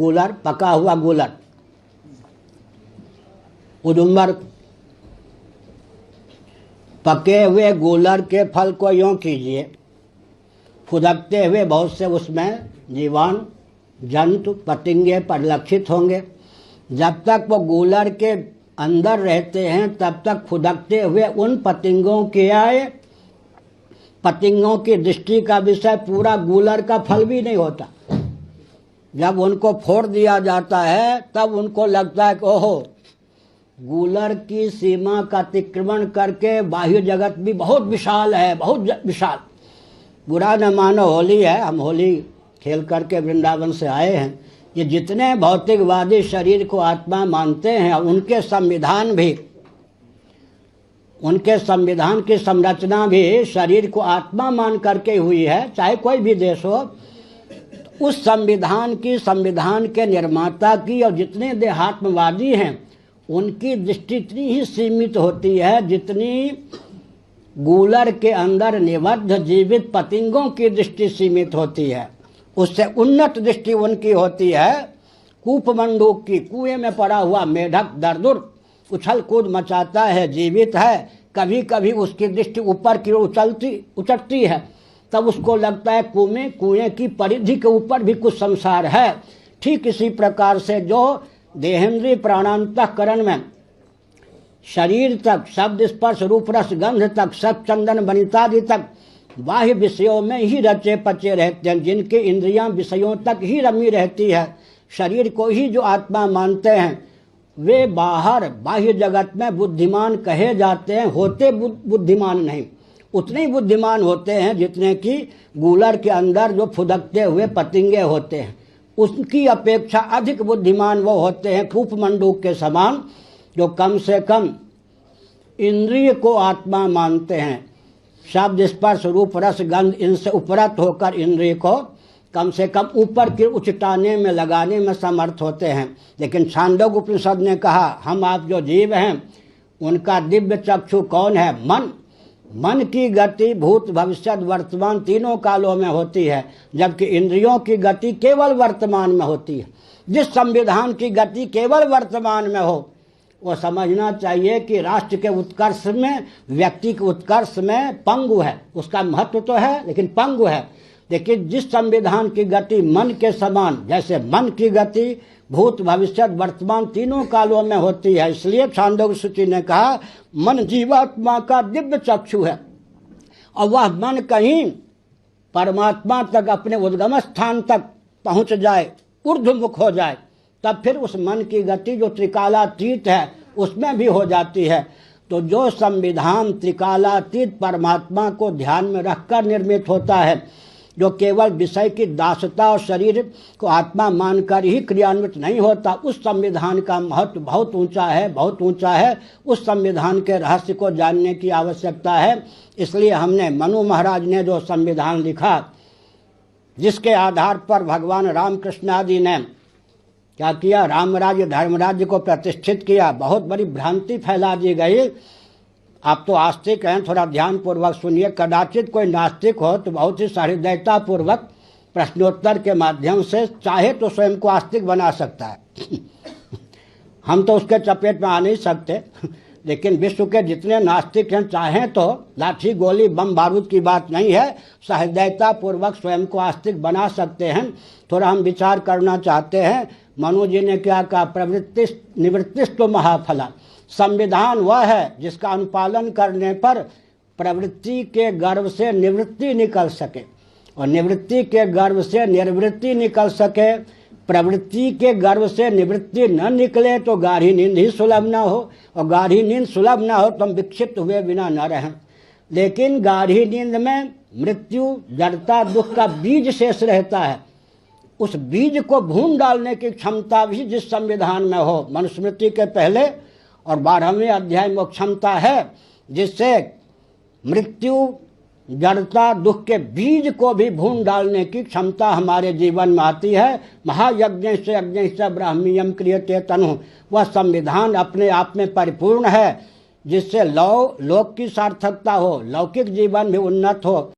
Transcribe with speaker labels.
Speaker 1: गूलर, पका हुआ गूलर। उदुम्बर, पके हुए गूलर के फल को यूं कीजिए, फुदकते हुए बहुत से उसमें जीवाणु, जंतु, पतंगे परिलक्षित होंगे। जब तक वो गूलर के अंदर रहते हैं तब तक फुदकते हुए उन पतंगों की दृष्टि का विषय पूरा गूलर का फल भी नहीं होता। जब उनको फोड़ दिया जाता है तब उनको लगता है कि ओहो, गूलर की सीमा का अतिक्रमण करके बाह्य जगत भी बहुत विशाल है, बहुत विशाल। बुरा न मानो, होली है, हम होली खेल करके वृंदावन से आए हैं। ये जितने भौतिकवादी शरीर को आत्मा मानते हैं, उनके संविधान की संरचना भी शरीर को आत्मा मान करके हुई है, चाहे कोई भी देश हो। उस संविधान के निर्माता की और जितने देहात्मवादी हैं उनकी दृष्टि इतनी ही सीमित होती है जितनी गूलर के अंदर निबद्ध जीवित पतंगों की दृष्टि सीमित होती है। उससे उन्नत दृष्टि उनकी होती है कूपमंडूक की। कुएं में पड़ा हुआ मेढक दरदुर उछल कूद मचाता है, जीवित है, कभी कभी उसकी दृष्टि ऊपर की ओर उचटती है, तब उसको लगता है कुएं की परिधि के ऊपर भी कुछ संसार है। ठीक इसी प्रकार से जो देहेंद्रीय प्राणांतःकरण में शरीर तक, शब्द स्पर्श रूप रस गंध तक, सब चंदन वनितादि तक बाह्य विषयों में ही रचे पचे रहते हैं, जिनके इंद्रियां विषयों तक ही रमी रहती है, शरीर को ही जो आत्मा मानते हैं, वे बाहर बाह्य जगत में बुद्धिमान कहे जाते हैं, होते बुद्धिमान नहीं। उतने ही बुद्धिमान होते हैं जितने कि गूलर के अंदर जो फुदकते हुए पतंगे होते हैं, उसकी अपेक्षा अधिक बुद्धिमान वो होते हैं कूपमंडूक के समान, जो कम से कम इंद्रिय को आत्मा मानते हैं। शब्द स्पर्श रूप रस गंध इनसे उपरत होकर इंद्रिय को कम से कम ऊपर की उचटाने में, लगाने में समर्थ होते हैं। लेकिन छांदोग्य उपनिषद ने कहा, हम आप जो जीव हैं उनका दिव्य चक्षु कौन है? मन की गति भूत भविष्य वर्तमान तीनों कालों में होती है, जबकि इंद्रियों की गति केवल वर्तमान में होती है। जिस संविधान की गति केवल वर्तमान में हो, वो समझना चाहिए कि राष्ट्र के उत्कर्ष में, व्यक्ति के उत्कर्ष में पंगु है। उसका महत्व तो है लेकिन पंगु है। लेकिन जिस संविधान की गति मन के समान, जैसे मन की गति भूत भविष्य वर्तमान तीनों कालों में होती है, इसलिए छांदोग्य सूची ने कहा मन जीवात्मा का दिव्य चक्षु है, और वह मन कहीं परमात्मा तक, अपने उद्गम स्थान तक पहुंच जाए, ऊर्ध्वमुख हो जाए, तब फिर उस मन की गति जो त्रिकालातीत है उसमें भी हो जाती है। तो जो संविधान त्रिकालातीत परमात्मा को ध्यान में रखकर निर्मित होता है, जो केवल विषय की दासता और शरीर को आत्मा मानकर ही क्रियान्वित नहीं होता, उस संविधान का महत्व बहुत ऊंचा है, बहुत ऊंचा है। उस संविधान के रहस्य को जानने की आवश्यकता है। इसलिए हमने मनु महाराज ने जो संविधान लिखा, जिसके आधार पर भगवान रामकृष्ण आदि ने क्या किया, राम राज्य धर्म राज्य को प्रतिष्ठित किया, बहुत बड़ी भ्रांति फैला दी गई। आप तो आस्तिक हैं, थोड़ा ध्यान पूर्वक सुनिए। कदाचित कोई नास्तिक हो तो बहुत ही सहृदयता पूर्वक प्रश्नोत्तर के माध्यम से चाहे तो स्वयं को आस्तिक बना सकता है। हम तो उसके चपेट में आ नहीं सकते, लेकिन विश्व के जितने नास्तिक हैं चाहें तो, लाठी गोली बम बारूद की बात नहीं है, सहृदयता पूर्वक स्वयं को आस्तिक बना सकते हैं। थोड़ा हम विचार करना चाहते हैं। मनु जी ने क्या कहा, प्रवृत्ति निवृत्तिस्तु महाफला। संविधान वह है जिसका अनुपालन करने पर प्रवृत्ति के गर्भ से निवृत्ति निकल सके, और निवृत्ति के गर्भ से निर्वृत्ति निकल सके। प्रवृत्ति के गर्भ से निवृत्ति न निकले तो गाढ़ी नींद ही सुलभ न हो, और गाढ़ी नींद सुलभ न हो तो हम विक्षिप्त हुए बिना न रहें। लेकिन गाढ़ी नींद में मृत्यु, जड़ता, दुख का बीज शेष रहता है। उस बीज को भून डालने की क्षमता भी जिस संविधान में हो, मनुस्मृति के पहले और 12वें अध्याय में क्षमता है, जिससे मृत्यु, जड़ता, दुख के बीज को भी भून डालने की क्षमता हमारे जीवन में आती है। महायज्ञ से यज्ञ से ब्राह्मीयम क्रियते तनु, वह संविधान अपने आप में परिपूर्ण है, जिससे लोक की सार्थकता हो, लौकिक जीवन भी उन्नत हो।